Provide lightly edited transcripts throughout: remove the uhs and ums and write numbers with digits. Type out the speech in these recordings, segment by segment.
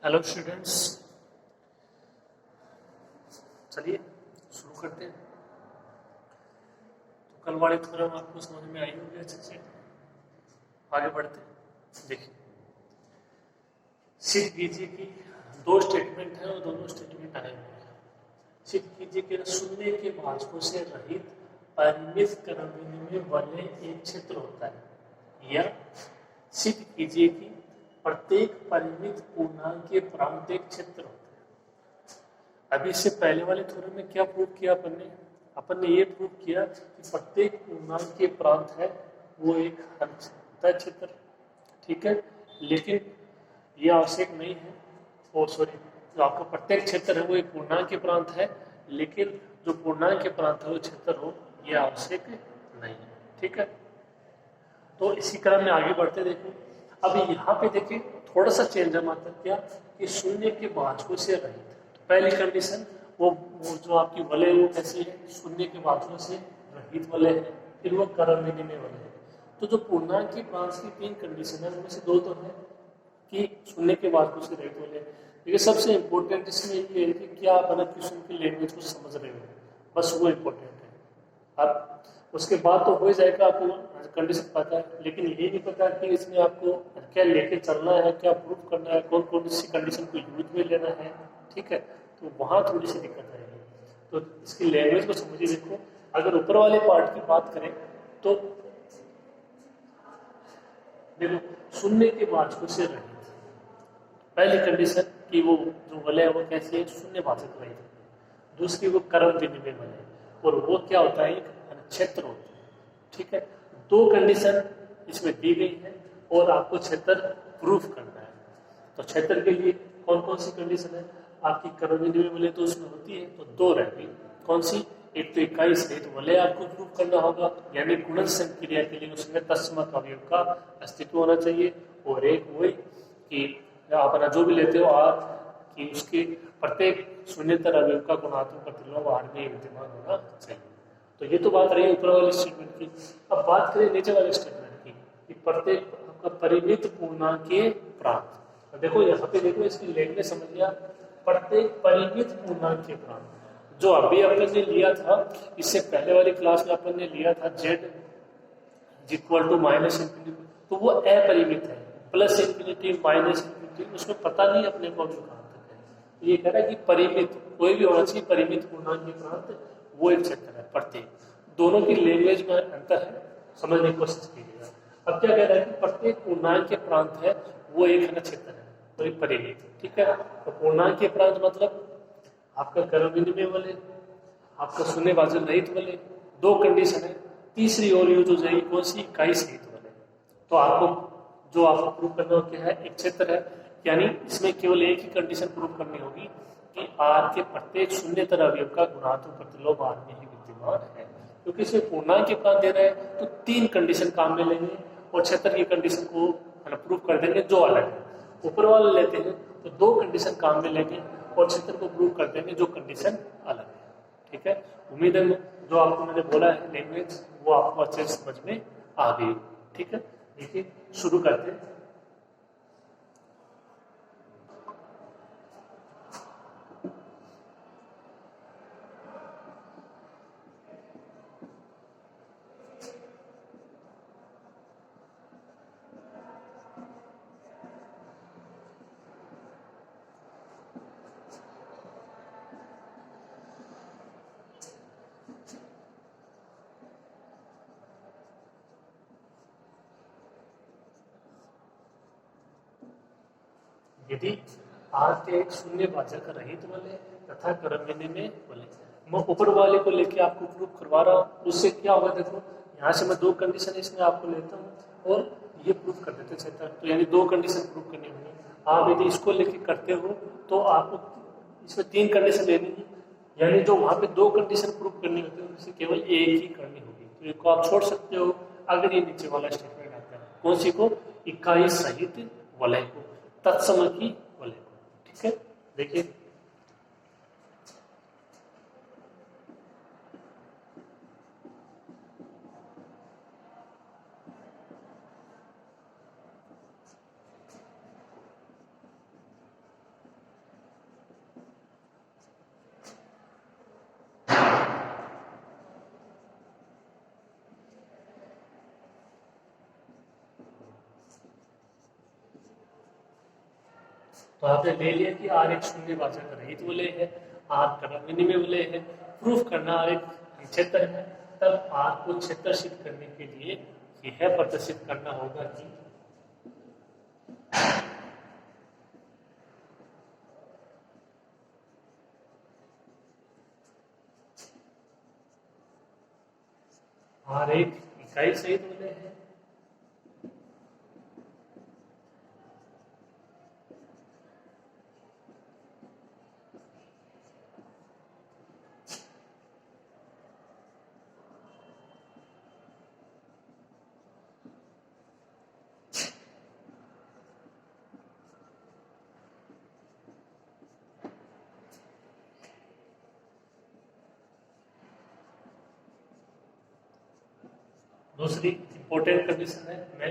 Hello students, चलिए शुरू करते हैं। तो कल वाले थ्योरम आपको समझ में आई होगी अच्छे से। आगे बढ़ते हैं। देखिए, सिद्ध कीजिए कि दो स्टेटमेंट है और दोनों स्टेटमेंट आए हुए हैं। सिद्ध कीजिए कि शून्य के भाजकों से रहित परिमित क्रम में वाले एक क्षेत्र होता है, या सिद्ध कीजिए कि प्रत्येक परिमित पूर्णांक के प्रांत एक क्षेत्र होता है। अभी इससे पहले वाले थ्योरम में क्या प्रूव किया अपन ने ये प्रूव किया कि प्रत्येक पूर्णांक के प्रांत है वो एक होता है क्षेत्र, ठीक है। लेकिन ये आवश्यक नहीं है, ओ सॉरी, जो आपका प्रत्येक क्षेत्र है वो एक पूर्णांक के प्रांत है, लेकिन जो पूर्णांक के प्रांत है वो क्षेत्र हो, ये आवश्यक नहीं है, ठीक है। तो इसी क्रम में आगे बढ़ते देखो। अब यहाँ पे देखिए थोड़ा सा चेंज है, मतलब क्या कि शून्य के भाजकों से रहित। पहली कंडीशन वो जो आपकी वलय वो कैसी है, शून्य के भाजकों से रहित वलय है, फिर वो क्रम विनिमय वलय है। तो जो पूर्णांक की प्रांत की तीन कंडीशन है उनमें से दो तो है कि शून्य के भाजकों से रहित वलय। लेकिन सबसे इंपॉर्टेंट इसमें ये है कि क्या आप अलग किस्म की लैंग्वेज को समझ रहे हो, बस वो इम्पोर्टेंट है। अब उसके बाद तो हो जाएगा, आपको कंडीशन पता है, लेकिन ये नहीं पता कि इसमें आपको क्या लेके चलना है, क्या प्रूफ करना है, कौन कौन सी कंडीशन को यूज में लेना है, ठीक है। तो वहाँ थोड़ी सी दिक्कत आएगी। तो इसकी लैंग्वेज को समझिए। देखो, अगर ऊपर वाले पार्ट की बात करें तो देखो, शून्य के भाजकों से रहित पहली कंडीशन कि वो जो वलय है वो कैसी है, शून्य भाजक रहित है। दूसरी वो क्रम विनिमय वलय है, और वो क्या होता है, एक क्षेत्र होता है, ठीक है। दो कंडीशन इसमें दी गई है और आपको क्षेत्र प्रूफ करना है। तो क्षेत्र के लिए कौन कौन सी कंडीशन है, आपकी क्रम विनिमय वलय तो उसमें होती है, तो दो रहेगी। कौन सी, एक तो इकाई सहित वलय आपको प्रूफ करना होगा, यानी गुणन संक्रिया के लिए उसमें तत्समक अवयव का अस्तित्व होना चाहिए, और एक वही कि अपना जो भी लेते हो आर, कि उसके प्रत्येक शून्यतर अवयव का गुणात्मक प्रतिलोम आर में विद्यमान होना चाहिए। तो ये तो बात रही ऊपर वाले स्टेटमेंट की। अब बात करें नीचे वाले स्टेटमेंट की कि प्रत्येक आपका परिमित पूर्णांक के प्रांत। तो देखो यहाँ पे देखो, इसकी लैंग्वेज समझ लिया, प्रत्येक परिमित पूर्णांक के प्रांत। जो अभी अपन ने लिया था, इससे पहले वाली क्लास में अपन ने लिया था z equal to minus infinity, तो वो अपरिमित है, प्लस इंफिनिटी माइनस इंफिनिटी, उसमें पता नहीं अपने को अभी कहाँ तक है। तो ये कह रहा है कि परिमित कोई भी होना चाहिए, परिमित पूर्णांक के प्रांत वो एक क्षेत्र है प्रत्येक। दोनों की लैंग्वेज में अंतर है, समझने की कोशिश कीजिएगा। अब क्या कह रहा है कि प्रत्येक पूर्णांक के प्रांत है वो एक क्षेत्र है, तो एक परिमित, ठीक है। तो पूर्णांक के प्रांत मतलब आपका क्रम विनिमय वलय, आपका शून्य भाजक रहित वलय, दो कंडीशन है। तीसरी और यूज हो जाएगी कौन सी, इकाई सहित वलय। तो आपको जो आपको प्रूव करना क्या है, एक क्षेत्र है, यानी इसमें केवल एक ही कंडीशन प्रूव करनी होगी कि आर के प्रत्येक शून्यतर अवयव का गुणात्मक प्रतिलोम आर में ही विद्यमान है। क्योंकि इसमें पूर्णांक के प्रांत दे रहे हैं तो तीन कंडीशन काम में लेंगे और क्षेत्र की कंडीशन को प्रूव कर देंगे जो अलग है। ऊपर वाले लेते हैं तो दो कंडीशन काम में लेंगे और क्षेत्र को प्रूव कर देंगे जो कंडीशन अलग है, ठीक है। उम्मीद है जो आपको मैंने बोला है लैंग्वेज वो आपको अच्छे से समझ में आ गई, ठीक है। देखिए शुरू करते हैं। यदि आर के एक शून्य भाजक रहित वलय तथा क्रम विनिमय वलय, मैं ऊपर वाले को लेके आपको प्रूफ करवा रहा हूँ, उससे क्या होगा, देखो यहाँ से मैं दो कंडीशन इसमें आपको लेता हूँ और ये प्रूफ कर देते क्षेत्र। तो यानी दो कंडीशन प्रूफ करनी होगी। आप यदि इसको लेके करते हो तो आपको इसमें तीन कंडीशन लेनी है, यानी जो वहाँ पे दो कंडीशन प्रूफ करनी होती है उनसे केवल एक ही करनी होगी। तो एक को आप छोड़ सकते हो अगर ये नीचे वाला स्टेटमेंट आता है, कौन सी को, इकाई सहित वलय को, तत्सम की वलय को, ठीक है। देखिए तो आपने ले लिया कि आर एक शून्यवाचक रहित वलय है, आर कर्म विनिमय वलय है। प्रूफ करना आर एक क्षेत्र है, तब आर को क्षेत्र सिद्ध करने के लिए यह प्रदर्शित करना होगा कि आर एक इकाई सहित वलय है। दूसरी इंपॉर्टेंट कंडीशन है मैं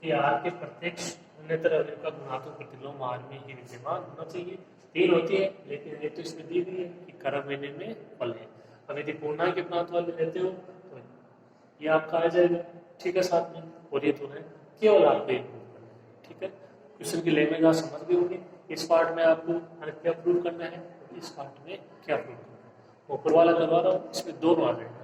कि आर के प्रत्येक शून्यतर अवयव का गुणात्मक प्रतिलोम आर में ही विद्यमान होना चाहिए। 3 होती है, लेकिन ये तो इसमें दी गई है कि कर्म विनिमय फल है। अब यदि पूर्णांक के गुणात्मक वाले लेते हो तो ये आपका आ जाएगा, ठीक है साथ में। और ये तो है केवल आपको ये प्रूव करना है, ठीक है। क्वेश्चन की लैंग्वेज आप समझ गए होंगे। इस पार्ट में आपको क्या प्रूव करना है, इस पार्ट में क्या प्रूव करना है। ऊपर वाला करवा रहा हूँ, इसमें दोनों आ जाएंगे।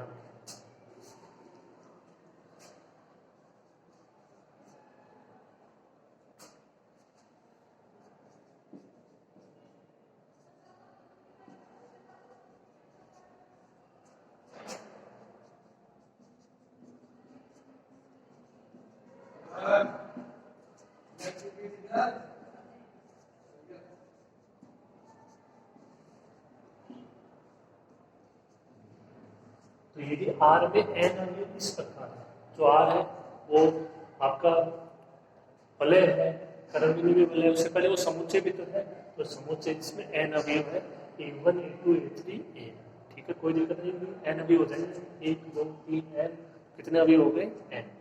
तो यदि आर में एन अवयव इस प्रकार है, जो आर है वो आपका वलय है, कर्मबिंदु भी वलय, उससे पहले वो समुच्चय भी तो है, तो समुच्चय जिसमें एन अवयव है, A1 A2 A3 A, ठीक है, कोई दिक्कत नहीं होगी। एन अवयव हो जाएंगे, 1 2 3 एन, कितने अवयव हो गए, एन।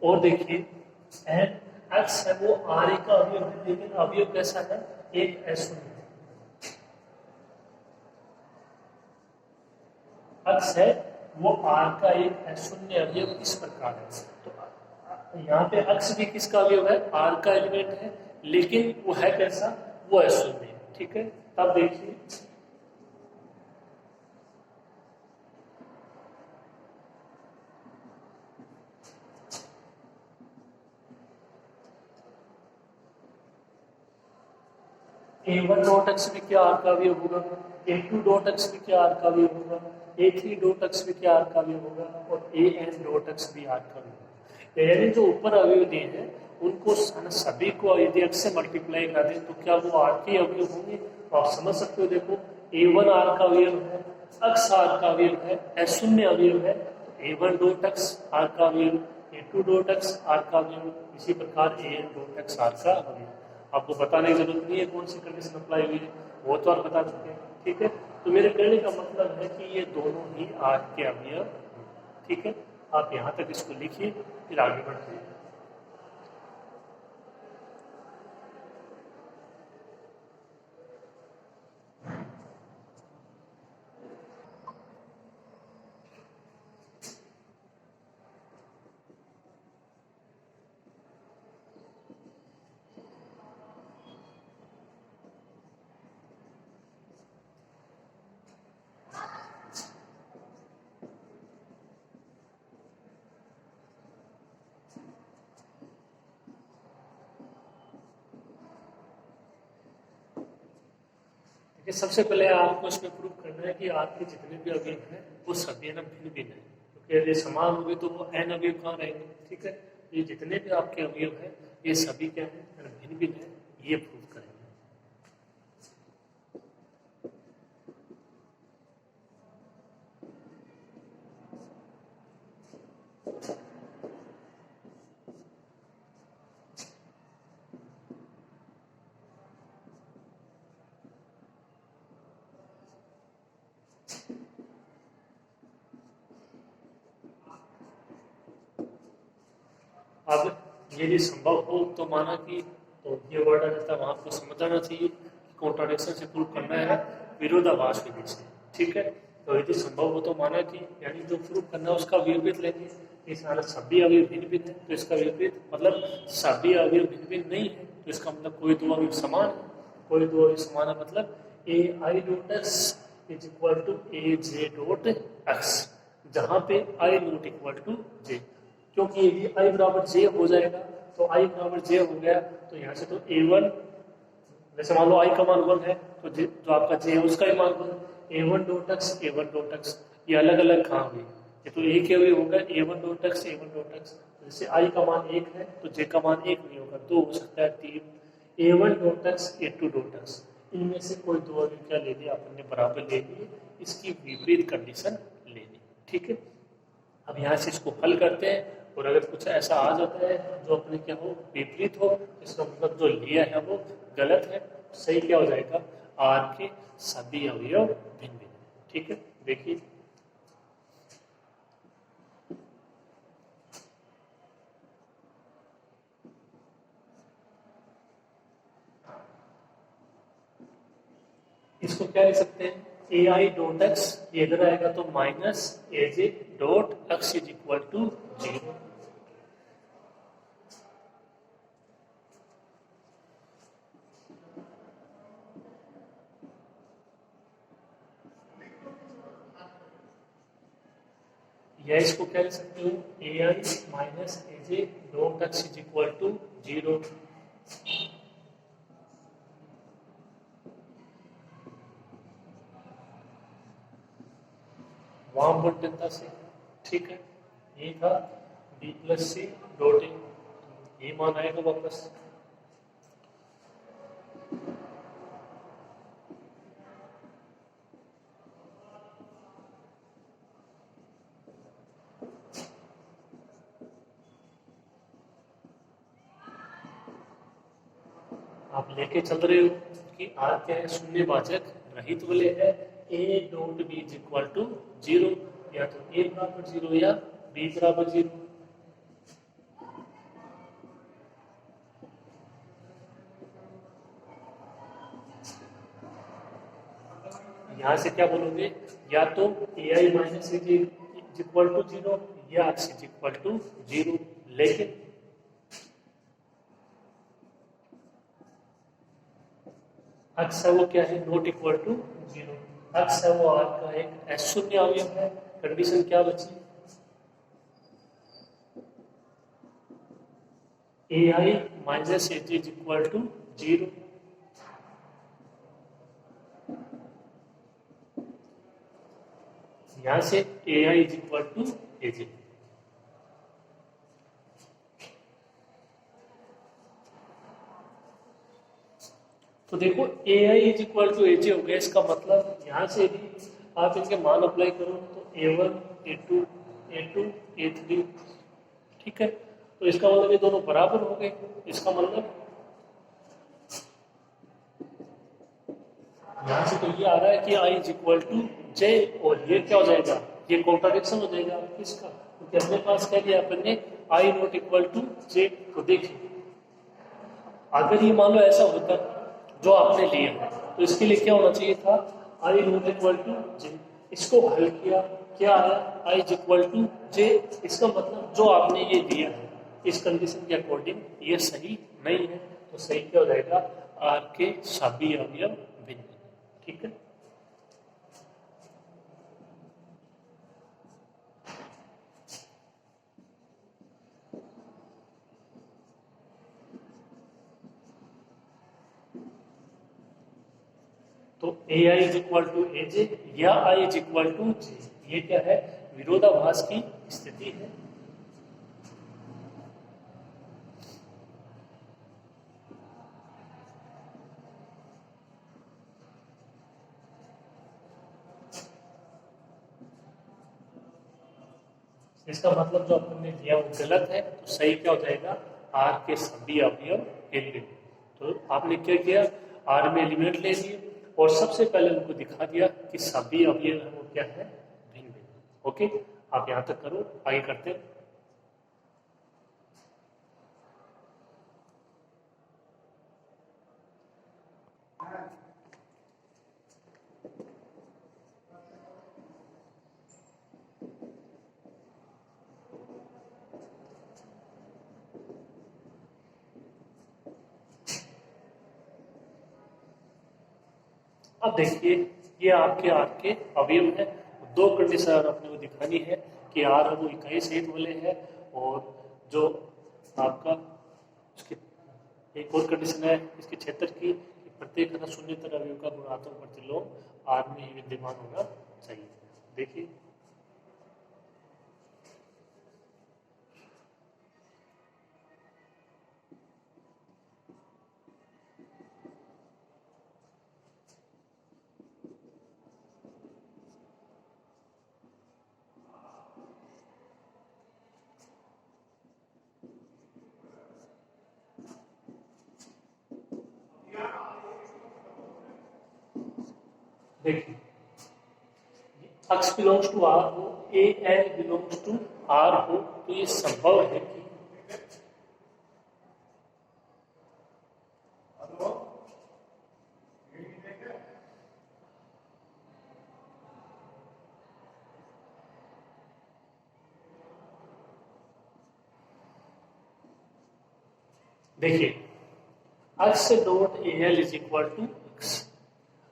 और देखिए एन एक्स है वो आर का अवयव है, लेकिन अवयव कैसा है, एक अशून्य एक्स है, वो आर का एक अशून्य अवयव इस प्रकार है। तो यहाँ पे अक्स भी किसका अवयव है, आर का एलिमेंट है, लेकिन वो है कैसा, वो अशून्य है, ठीक है। तब देखिए A1 डॉट एक्स भी क्या आर का अवयव होगा, A2 डॉट एक्स भी क्या आर का अवयव होगा, A3 डॉट एक्स भी क्या आर का अवयव होगा, और AN डॉट एक्स भी आर का अवयव होगा। यानी जो ऊपर अवयव दिए हैं उनको सभी को यदि एक्स से मल्टीप्लाई कर दें तो क्या वो आर के अवयव होंगे। तो आप समझ सकते हो, देखो A1 आर का अवयव है, एक्स आर का अवयव है, अशून्य अवयव है, A1 डॉट एक्स आर का अवयव, A2 डॉट एक्स आर का अवयव, इसी प्रकार AN डॉट एक्स आर का अवयव। आपको बताने की जरूरत नहीं है कौन सी कंडीशन अप्लाई हुई है, वो तो आप बता चुके हैं, ठीक है। तो मेरे कहने का मतलब है कि ये दोनों ही आर के अवयव, ठीक है। आप यहाँ तक इसको लिखिए, फिर आगे बढ़ते हैं। देखिए सबसे पहले आपको इसमें प्रूव करना है कि आपके जितने भी अवयव हैं वो सभी ना भिन्न भिन्न है, क्योंकि यदि समान होंगे तो वो एन अवयव कहाँ रहेंगे, ठीक है। ये जितने भी आपके अवयव हैं ये सभी क्या है, भिन्न भिन्न है, ये प्रूव करेंगे। अब ये भी संभव हो तो माना कि, तो ये वर्ड आ जाता है, वहां आपको समझ आना चाहिए कि कॉन्ट्राडिक्शन से प्रूव करना है विरोधाभास विधि से। ठीक है, तो यदि संभव हो तो माना कि, यानी जो प्रूव करना है उसका विपरीत लेंगे। इस हालत सभी अवयव भिन्न भिन्न है, तो इसका विपरीत मतलब सभी अवयव भिन्न भिन्न नहीं है, तो इसका मतलब कोई दो अवयव समान है। कोई दो अवयव समान है मतलब A I dot X is equal to A J dot X, जहां पे I not equal to J. क्योंकि यदि आई बराबर जे हो जाएगा तो आई बराबर जे हो गया, तो यहाँ से तो ए वन, जैसे मान लो आई का मान 1 है तो जो आपका जे है उसका ही मान 1, ए वन डॉट एक्स, ए वन डॉट एक्स, ये अलग अलग कहाँ हुई, ये तो एक ही होगा ए वन डॉट एक्स, ए वन डॉट एक्स। जैसे आई का मान 1 है तो जे का मान 1 नहीं होगा, 2 हो सकता है, 3, ए one dot x, A to dot x, इनमें से कोई दो अभी क्या ले लिया अपन ने, बराबर ले लिए, इसकी विपरीत कंडीशन ले ली। ठीक है, अब यहाँ से इसको हल करते हैं, और अगर कुछ ऐसा आ जाता है जो अपने क्या हो, विपरीत हो, इसका मतलब जो लिया है वो गलत है, सही क्या हो जाएगा, आर के सभी अवयव भिन्न भिन्न। ठीक है, देखिए इसको क्या लिख सकते हैं, ए आई डॉट एक्स, ये इधर आएगा तो minus A J dot X is equal to 0। या इसको क्या लिख सकते हो, A I minus A J dot X is equal to 0। वाम बंटनता से। ठीक है, ये था B plus C dot A, ये मान आएगा वापस। आप लेके चल रहे हो कि आर क्या है, शून्यवाचक रहित वाले है, a dot b is equal to 0, या तो ए बराबर 0 या बी बराबर 0। यहां से क्या बोलोगे, या तो A I minus A G is equal to 0 या एक्स इज इक्वल टू 0, लेकिन एक्स है वो क्या है, नॉट इक्वल टू 0। एक्स है वो आर का एक अशून्य अवयव है, कंडीशन क्या बची, A I minus A G is equal to 0। यहां से A I is equal to A G, तो देखो A I is equal to A J हो गया, इसका मतलब यहां से भी आप इनके मान अप्लाई करो तो A1, A2, A2, A3। ठीक है, तो इसका मतलब ये दोनों बराबर हो गए, इसका मतलब यहां से तो ये आ रहा है कि I इज इक्वल टू जे, और ये क्या हो जाएगा, ये कॉन्ट्राडिक्शन हो जाएगा किसका, क्योंकि अपने पास क्या लिया अपन ने, I नॉट इक्वल टू जे। तो देखिए अगर ये मान लो ऐसा होता जो आपने लिया है, तो इसके लिए क्या होना चाहिए था, आई नॉट इक्वल टू जे। इसको हल किया, क्या आया, आई इज इक्वल टू जे। इसका मतलब जो आपने ये लिया है इस कंडीशन के अकॉर्डिंग ये सही नहीं है, तो सही क्या हो जाएगा, आर के सभी अवयव भिन्न। ठीक है, तो A I is equal to A जे या आई इज इक्वल टू जे, ये क्या है, विरोधाभास की स्थिति है। इसका मतलब जो अपन ने लिया वो गलत है, तो सही क्या हो जाएगा, आर के सभी अवयव भिन्न भिन्न। तो आपने क्या किया, आर में एलिमेंट ले लिए और सबसे पहले उनको दिखा दिया कि सभी अवयव है वो क्या है, भिन्न भिन्न। ओके, आप यहां तक करो, आगे करते हैं। अब देखिए ये आपके आर के अवयव है। दो कंडीशन अपने को दिखानी है कि आर वो इकाई सहित वाले है, और जो आपका उसके एक और कंडीशन है इसके क्षेत्र की कि प्रत्येक घन शून्येतर अवयव का गुणात्मक प्रतिलोम आर में ही विद्यमान होना चाहिए। देखिए देखिए x बिलोंग्स टू आर हो, a l belongs to R हो, तो ये संभव है कि देखिए x dot A L is equal to x।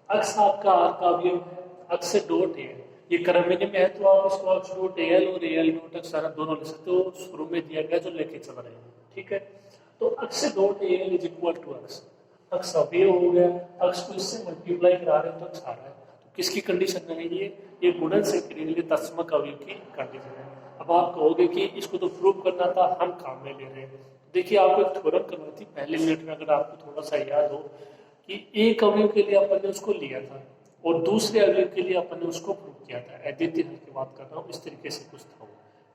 x आपका आर का अवयव है, x डॉट ए एल ये क्रम में है, तो आप इसको x डॉट ए एल और ए एल डॉट x सारा दोनों लिख सकते हो, शुरू में दिया गया जो लेके चल रहे हैं। ठीक है, तो x dot A L is equal to x। x अवयव हो गया, x को इससे मल्टीप्लाई करा रहे हैं तो x आ रहा है। तो किसकी कंडीशन है ये गुणन से के लिए तत्समक अवयव की कंडीशन है। अब आप कहोगे कि इसको तो प्रूव करना था, हम काम में ले रहे हैं। देखिए आपको एक थ्योरम करनी थी पहले मिनट में, अगर आपको थोड़ा सा याद हो कि एक अवयव के लिए अपन ने उसको लिया था और दूसरे अवयव के लिए अपन ने उसको प्रूव किया था। अद्वितीय हल की बात कर रहा हूँ, इस तरीके से कुछ था वो।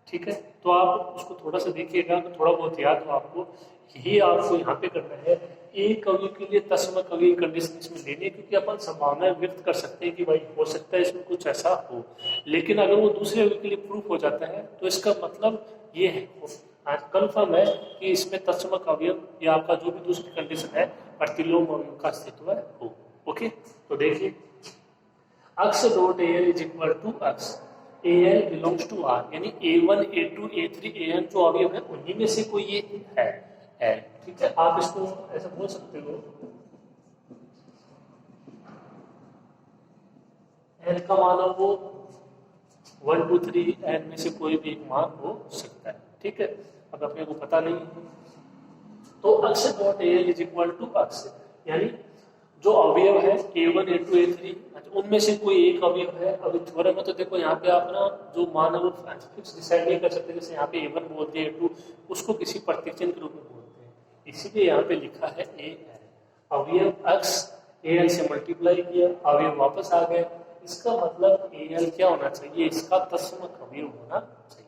ठीक है, तो आप उसको थोड़ा सा देखिएगा, थोड़ा बहुत याद हो आपको। यही आपको यहाँ पे करना है, एक अवयव के लिए तत्समक अवयव कंडीशन इसमें लेनी है, क्योंकि अपन संभावना व्यक्त कर सकते हैं कि भाई हो सकता है इसमें कुछ ऐसा हो, लेकिन अगर वो दूसरे अवयव के लिए प्रूफ हो जाता है तो इसका मतलब ये है आज कन्फर्म है कि इसमें तत्समक अवयव या आपका जो भी दूसरी कंडीशन है प्रतिलोम अवयव का अस्तित्व है हो। ओके, तो देखिए x dot A L is equal to x, a l belongs to R, यानी a1 a2 a3 an जो अवयव है उन्हीं में से कोई ये है। ठीक है, आप इसको ऐसा बोल सकते हो n का मान वो 1 2 3 n में से कोई भी एक मान हो सकता है। ठीक है, अब अपने को पता नहीं तो x dot A L is equal to x, यानी जो अवयव है a1 a2 a3 उनमें से कोई एक अवयव है। अभी थ्योरम में तो देखो यहाँ पे आप ना जो मान है वो फिक्स डिसाइड नहीं कर सकते, जैसे यहाँ पे a1 बोलते हैं a2 उसको किसी प्रतीक चिन्ह के रूप में बोलते हैं, इसीलिए यहाँ पे लिखा है a अवयव x al से मल्टीप्लाई किया, अवयव वापस आ गए। इसका मतलब al क्या होना चाहिए, इसका तत्समक अवयव होना चाहिए।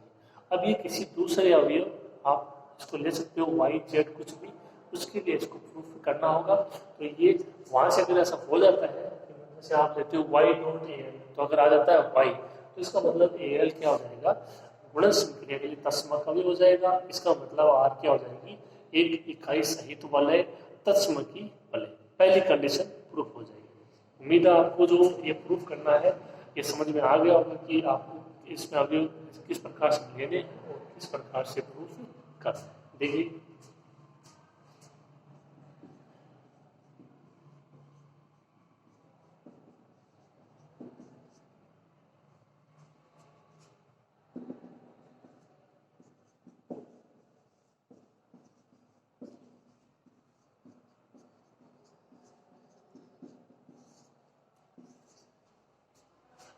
अब ये किसी दूसरे अवयव आप इसको ले सकते हो y z कुछ भी, उसके लिए इसको प्रूफ करना होगा। तो ये वहां से अगर ऐसा हो जाता है, जैसे आप लेते हो y डॉट ए एल, तो अगर आ जाता है y, तो इसका मतलब ए एल क्या हो जाएगा, गुणन क्रिया के लिए तत्समक अवयव हो जाएगा। इसका मतलब आर क्या हो जाएगी, एक इकाई सहित वलय तत्समकी वलय। पहली कंडीशन प्रूफ हो जाएगी। उम्मीद है आपको जो ये प्रूफ करना है ये समझ में आ गया होगा कि आपको इसमें अवयव किस प्रकार से लेने हैं और किस प्रकार से प्रूफ करना है। देखिए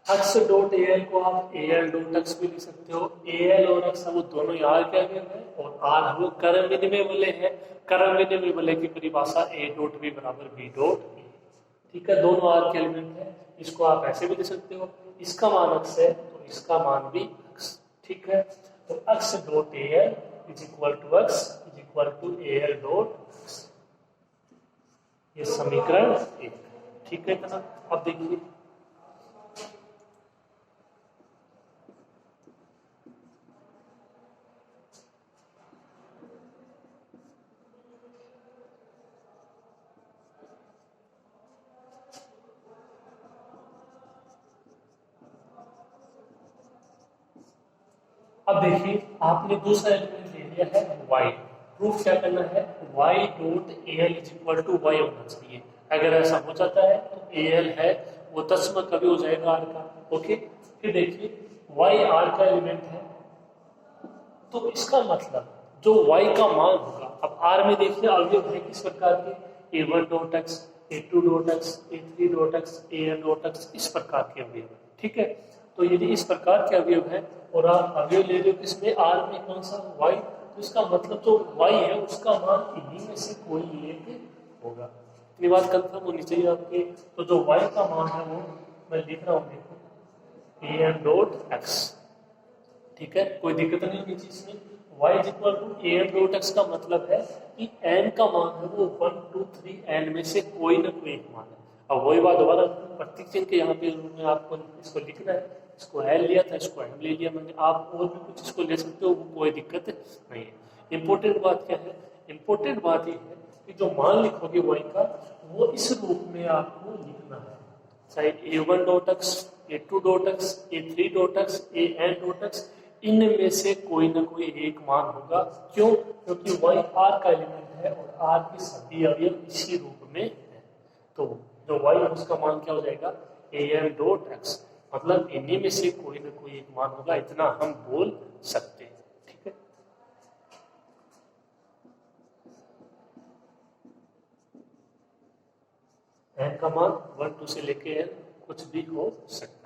x डॉट ए एल को आप ए एल डॉट x भी लिख सकते हो। ए एल और x वो दोनों यार क्या है और आर वो क्रम विनिमय वाले हैं। क्रम विनिमय वाले की परिभाषा a डॉट b बराबर b डॉट a। ठीक है, दोनों आर के एलिमेंट है। इसको आप ऐसे भी लिख सकते हो, इसका मान x है तो इसका मान भी x। ठीक है, तो x dot A L is equal to x is equal to a l dot x, ये समीकरण 1। ठीक है ना, अब देखिए अब देखिए आपने दूसरा एलिमेंट ले लिया है y। प्रूफ क्या करना है, y dot A L is equal to y होना चाहिए। अगर ऐसा हो जाता है तो ए एल है वो तस्मक कभी हो जाएगा आर का। ओके, फिर देखिए वाई आर का एलिमेंट है, तो इसका मतलब जो y का मान होगा, अब R में देखिए अवयव है किस प्रकार के, a1 dot x, a2 dot x, a3 dot x, an dot x, इस प्रकार के अवयव। ठीक है, तो यदि इस प्रकार के अवयव है और आप अवयव ले रहे हो किसमें, R में, कौन सा, y, तो इसका मतलब जो y है उसका मान इन्हीं में से कोई एक होगा। इतनी बात कंफर्म होनी चाहिए आपके। तो जो y का मान है वो मैं लिख रहा हूँ, देखो an डॉट x। ठीक है, कोई दिक्कत नहीं होगी चीज में। y is equal to a N dot x का मतलब है कि n का मान है वो 1 2 3 n में से कोई ना कोई एक मान है। अब वही बात दोबारा, प्रतीक चिन्ह के यहाँ पे में आपको इसको लिखना है, इसको l लिया था, इसको m ले लिया मैंने, आप और भी कुछ इसको ले सकते हो, वो कोई दिक्कत नहीं है। इंपॉर्टेंट बात क्या है, इंपॉर्टेंट बात ये है कि जो मान लिखोगे y का वो इस रूप में आपको लिखना है, चाहे a1 dot x, a2 dot x, a3 dot x, an dot x, इनमें से कोई ना कोई एक मान होगा। क्यों? क्योंकि y r का एलिमेंट है और r के सभी अवयव इसी रूप में है। तो जो y है उसका मान क्या हो जाएगा, an डॉट एक्स, मतलब इन्हीं में से कोई ना कोई एक मान होगा, इतना हम बोल सकते हैं। ठीक है, n का मान 1 2 से लेके n कुछ भी हो सकता है।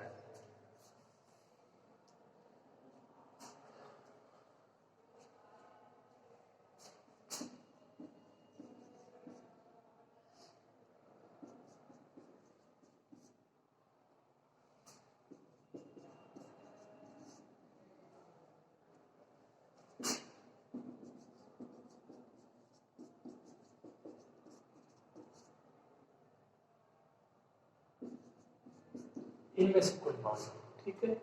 इनमें से कोई मान। ठीक है,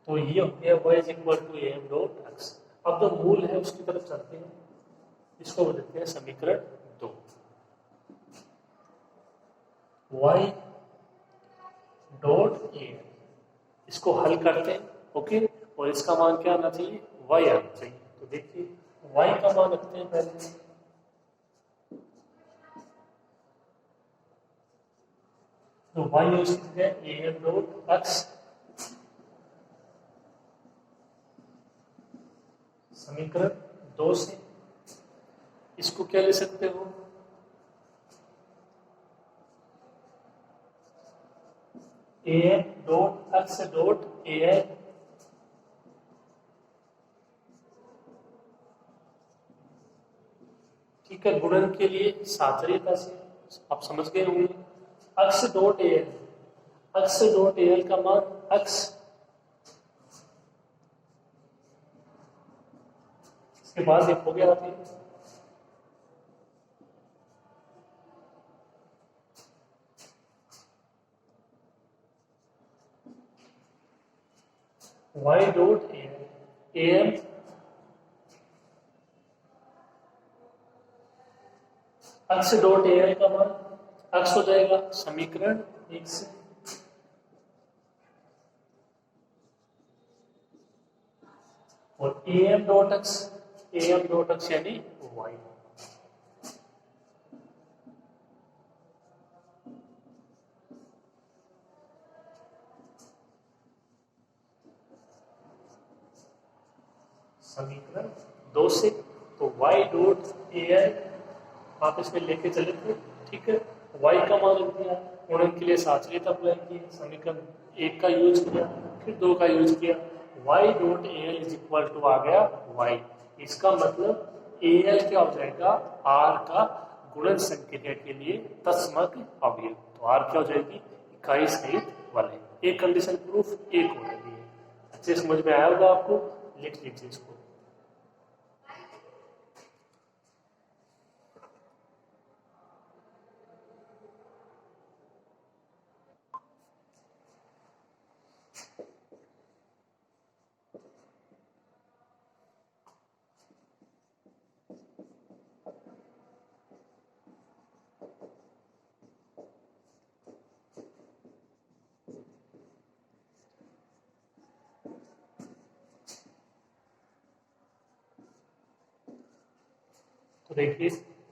तो ये हो गया y is equal to m dot x. अब जो मूल है उसकी तरफ चलते हैं, इसको बोलते हैं समीकरण 2। y डॉट ए, इसको हल करते हैं। ओके, और इसका मान क्या आना चाहिए, y आना चाहिए। तो देखिए y का मान रखते हैं पहले, तो y उसकी जगह ए एम डॉट एक्स, समीकरण 2 से इसको क्या ले सकते हो, A N dot X dot A N, ठीक है, गुणन के लिए सातरियता से, आप समझ गए होंगे। एक्स डॉट ए एन, एक्स डॉट ए एल का मान एक्स, इसके बाद देखोगे आप ये y dot a m x dot A l का मान एक्स हो जाएगा समीकरण 1 से, और ए एम डॉट एक्स यानी y। समीकरण 2 से, तो y डॉट ए एल आप इसमें लेके चले थे। ठीक है, y का मान रख दिया, गुणन के लिए साचरित अप्लाई की, समीकरण 1 का यूज किया, फिर 2 का यूज किया, y dot A L is equal to आ गया y। इसका मतलब ए एल क्या हो जाएगा, r का गुणन संक्रिया के लिए तस्मक अवयव। तो r क्या हो जाएगी, इकाई सहित वलय। एक कंडीशन प्रूफ एक हो रही है। अच्छे समझ में आया होगा आपको, लिख लीजिए इसको। तो देखिए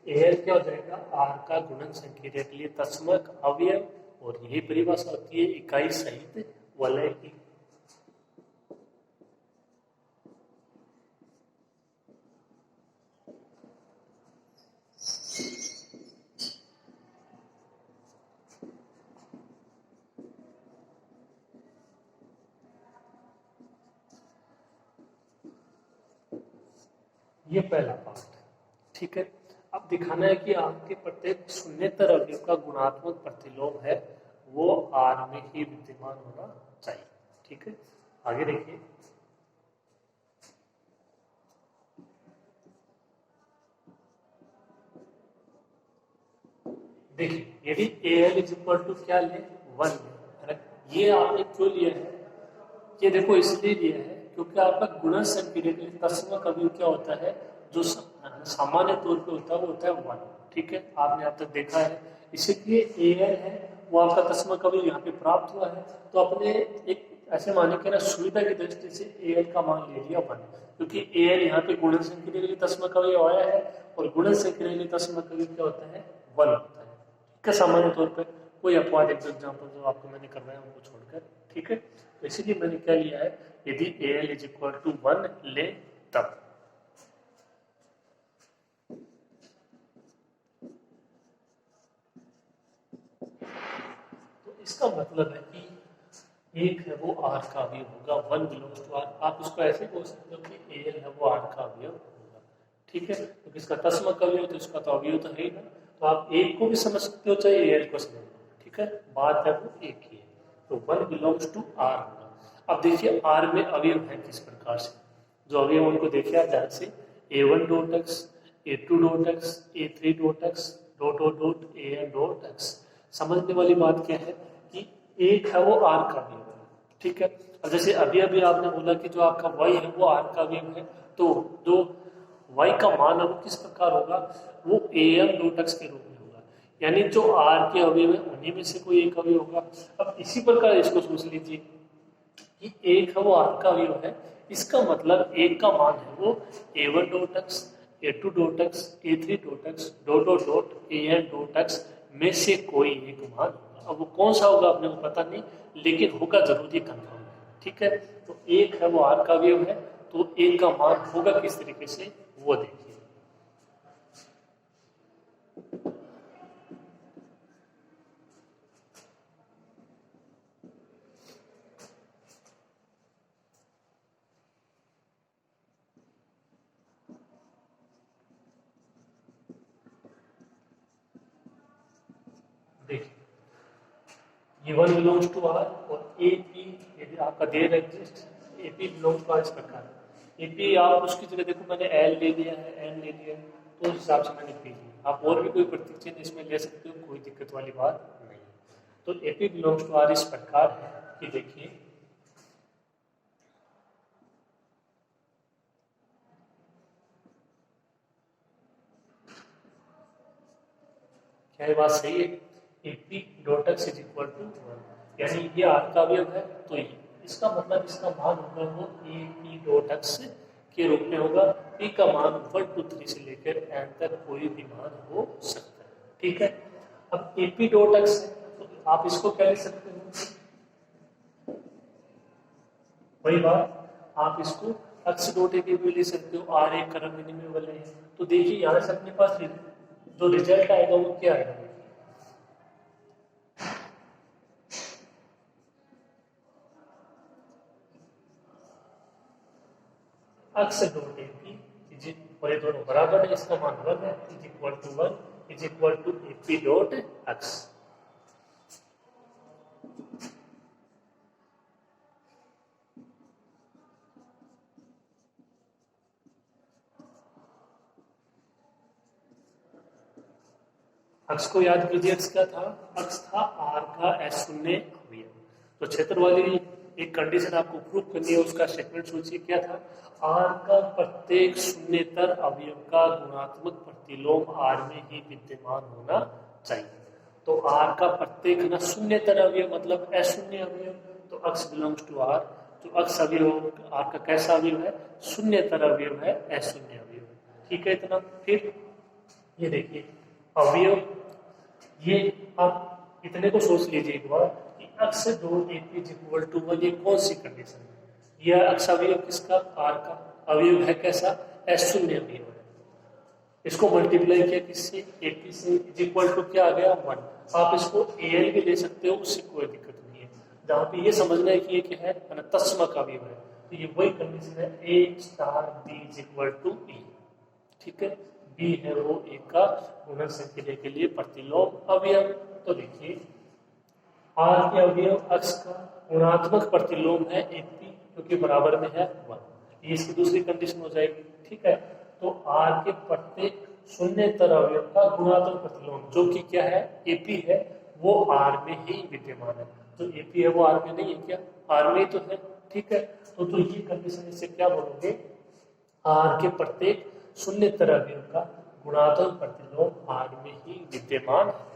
एल क्या हो जाएगा, आर का गुणन संकेत के लिए तस्मक अवयव, और यही परिभाषा होती है इकाई सहित वलय की। ये पहला पार्ट, ठीक है। अब दिखाना है कि आपके प्रत्येक शून्येतर अवयव का गुणात्मक प्रतिलोम है वो आर में ही विद्यमान होना चाहिए, ठीक है। आगे देखिए, देखिए यदि a L is equal to क्या ले, 1 ले, ये आपने क्यों लिया है, ये देखो इसलिए लिया है क्योंकि आपका गुणन संक्रिया तस्मक अवयव क्या होता है, जो सामान्य तौर पे होता है वो होता है 1, ठीक है। आपने अब तक देखा है, इसीलिए ए एल है वो आपका तस्मक अवयव यहाँ पे प्राप्त हुआ है, तो अपने एक ऐसे माने कि ना सुविधा की दृष्टि से ए एल का मान ले लिया 1, क्योंकि ए एल यहाँ पे गुणन संक्रिया के लिए तस्मक अवयव आया है, और गुणन संक्रिया के लिए तस्मक अवयव क्या होता है, 1 होता है, ठीक है। सामान्य तौर पर कोई अपवाद एग्जाम्पल जो आपको मैंने करवाया उनको छोड़कर, ठीक है। तो इसीलिए मैंने क्या लिया है, यदि a L is equal to 1 ले तब। तो इसका मतलब है कि एक है वो आर का अवयव होगा, 1 बिलोंग्स टू आर। आप इसको ऐसे बोल सकते हो कि ए एल है वो आर का अवयव होगा, ठीक है। तो किसका तस्मक अवयव, तो इसका तो अवयव तो है ही ना, तो आप एक को भी समझ सकते हो चाहे ए एल को समझ लो, ठीक है। बात है वो एक ही है, तो 1 बिलोंग्स टू आर होगा। अब देखिए आर में अवयव है किस प्रकार से, जो अवयव उनको देखिए आप ध्यान से, a1 dot x, a2 dot x, a3 dot X, dot dot dot an dot x. समझने वाली बात क्या है कि एक है वो आर का अवयव है, ठीक है। और जैसे अभी अभी आपने बोला कि जो आपका y है वो आर का अवयव है, तो जो y का मान है वो किस प्रकार होगा, वो am डॉट एक्स के रूप में होगा, यानी जो r के अवयव है उन्हीं में से कोई एक अवयव होगा। अब इसी प्रकार इसको सोच लीजिए कि एक है वो आर का अवयव है, इसका मतलब एक का मान है वो a1 dot x, a2 dot x, a3 dot X, dot dot dot an dot x में से कोई एक मान होगा। अब वो कौन सा होगा अपने को पता नहीं, लेकिन होगा जरूर ये कंफर्म है, ठीक है। तो एक है वो आर का अवयव है, तो एक का मान होगा किस तरीके से वो देखिए। देखिए ये 1 बिलोंग्स टू आर, और ए पी यदि आपका there exist, A P belongs to R इस प्रकार। ए पी आप उसकी जगह देखो मैंने एल ले लिया है, एन ले लिया है, तो उस हिसाब से मैंने पी लिया। आप और भी कोई प्रतीक चिन्ह इसमें ले सकते हो, कोई दिक्कत वाली बात नहीं। तो A P belongs to R इस प्रकार है कि देखिए क्या ये बात सही है, A P dot X is equal to 1, यानी ये आर का अवयव है, तो ये इसका मतलब इसका मान होगा वो ए पी डॉट एक्स के रूप में होगा। पी का मान 1 2 3 से लेकर एन तक कोई भी मान हो सकता है, ठीक है। अब ए पी डॉट एक्स, तो आप इसको क्या लिख सकते हो, वही बात आप इसको एक्स डॉट ए भी ले सकते हो, आर एक क्रम विनिमय वाले हैं। तो देखिए यहाँ से अपने पास जो रिजल्ट आएगा वो क्या आएगा, X dot A P is, और ये दोनों बराबर है, इसका मान 1 है, is equal to 1 is equal to A P dot X. अक्ष को याद कीजिए, अक्ष क्या था, अक्ष था आर का एस शून्य अवयव। तो क्षेत्र वाली एक कंडीशन आपको प्रूव करनी है, उसका स्टेटमेंट सोचिए क्या था, आर का प्रत्येक शून्येतर अवयव का गुणात्मक प्रतिलोम आर में ही विद्यमान होना चाहिए। तो आर का प्रत्येक ना शून्येतर अवयव मतलब अशून्य अवयव, तो अक्ष बिलोंग्स टू आर, जो अक्ष अवयव आर का कैसा अवयव है, शून्येतर अवयव है, अशून्य अवयव, ठीक है। इतना फिर ये देखिए अवयव, ये आप इतने को सोच लीजिए एक बार कि अक्ष 2 AP = 1, ये कौन सी कंडीशन है? यह अक्ष अवयव किसका? आर का अवयव है कैसा? शून्य अवयव है। इसको मल्टीप्लाई किया किससे? AP से, इक्वल टू क्या आ गया? 1। आप इसको AL भी ले सकते हो, उससे कोई दिक्कत नहीं है। जहां पे ये समझना है कि ये क्या है, तस्मक अवयव है, तो ये वही कंडीशन है A स्टार B = E। ठीक है, B है वो A का गुणन संक्रिया के लिए प्रतिलोम अवयव। तो देखिए R के अवयव अक्ष का गुणात्मक प्रतिलोम है AP, क्योंकि बराबर में है 1। ये इसकी दूसरी कंडीशन हो जाएगी। ठीक है, तो R के प्रत्येक शून्येतर अवयव का गुणात्मक प्रतिलोम, जो कि क्या है? AP है, वो R में ही विद्यमान है। जो AP है वो R में नहीं है क्या? R में ही तो है। ठीक है, तो ये कंडीशन इससे क्या बोलोगे? R के प्रत्येक शून्येतर अवयव का गुणात्मक प्रतिलोम R में ही विद्यमान है।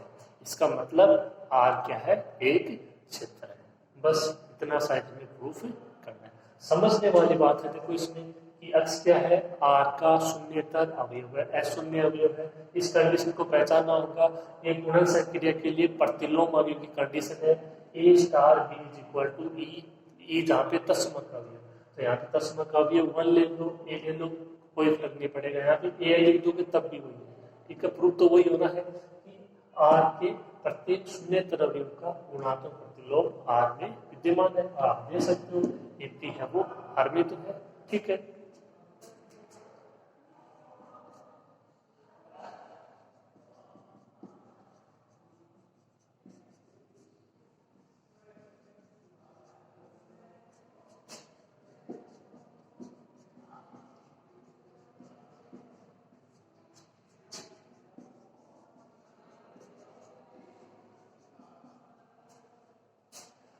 इसका मतलब R क्या है? एक क्षेत्र है। बस इतना सा इसमें प्रूफ करना है। समझने वाली बात है देखो इसमें कि अक्ष क्या है? R का शून्येतर अवयव है, अशून्य अवयव है। इस कंडीशन को पहचानना होगा। एक गुणन संक्रिया के लिए प्रतिलोम अवयव की कंडीशन है A स्टार B = E, जहाँ पे तस्मक अवयव, तो यहाँ पे तस्मक अवयव 1 ले लो, A ले लो, कोई फर्क नहीं पड़ेगा। यहाँ पे A लिख दोगे तब भी वही है। ठीक है, प्रूफ तो वही होना है कि R के प्रत्येक शून्येतर अवयव का गुणात्मक प्रतिलोम R में विद्यमान है। आप दे सकते हो AP है वो R में तो है। ठीक है,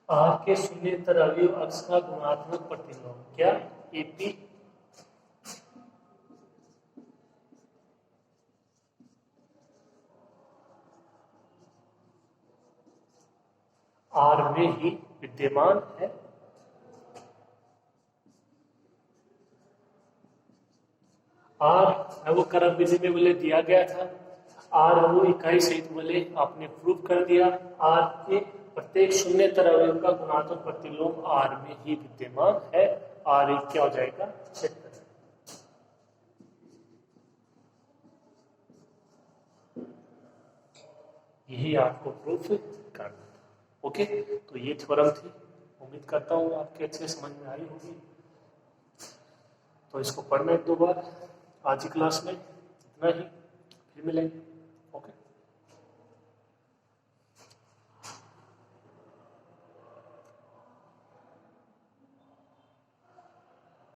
R के शून्येतर अवयव अक्ष का गुणात्मक प्रतिलोम क्या? AP R में ही विद्यमान है। R है वो क्रम विधि में बोले दिया गया था। R है वो इकाई सहित बोले आपने प्रूव कर दिया। R के प्रत्येक शून्येतर अवयव का गुणात्मक प्रतिलोम R में ही विद्यमान है। R एक क्या हो जाएगा? क्षेत्र। यही आपको प्रूफ करना था। ओके, तो ये थ्योरम थी। उम्मीद करता हूँ आपके अच्छे समझ में आई होगी। तो इसको पढ़ना 1-2 बार आज की क्लास में। इतना ही, फिर मिलेंगे। ओके।